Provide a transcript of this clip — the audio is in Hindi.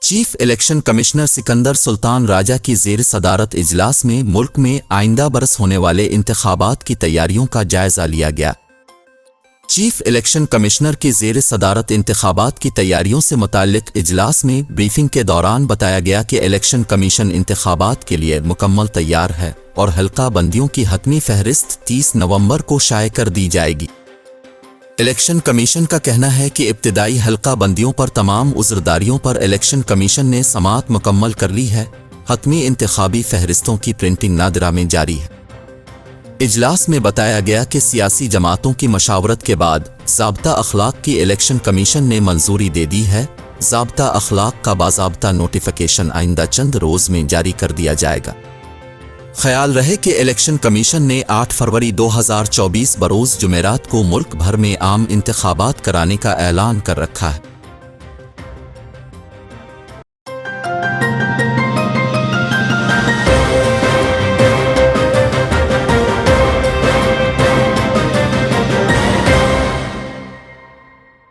Chief election commissioner Sikandar Sultan Raja की ज़ेर सदारत इजलास में मुल्क में आइंदा बरस होने वाले इंतखाबात की तैयारियों का जायजा लिया गया। चीफ इलेक्शन कमिश्नर की ज़ेर सदारत इंतखाबात की तैयारियों से मुताल्लिक इजलास में ब्रीफिंग के दौरान बताया गया कि इलेक्शन कमीशन इंतखाबात के लिए मुकम्मल तैयार है और हल्का बंदियों की हतमी फहरिस्त 30 नवंबर को शाये कर दी जाएगी। इलेक्शन कमीशन का कहना है कि इब्तिदाई हल्का बंदियों पर तमाम उज़्रदारियों पर इलेक्शन कमीशन ने समाअत मुकम्मल कर ली है। हतमी इंतखाबी फहरिस्तों की प्रिंटिंग नादिरा में जारी है। इजलास में बताया गया कि सियासी जमातों की मशावरत के बाद ज़ाब्ता अखलाक की इलेक्शन कमीशन ने मंजूरी दे दी है। ज़ाब्ता अखलाक का बाज़ाब्ता नोटिफिकेशन आइंदा चंद रोज़ में जारी कर दिया जाएगा। ख्याल रहे कि इलेक्शन कमीशन ने 8 फरवरी 2024 बरोज़ जुमेरात को मुल्क भर में आम इंतखाबात कराने का ऐलान कर रखा है।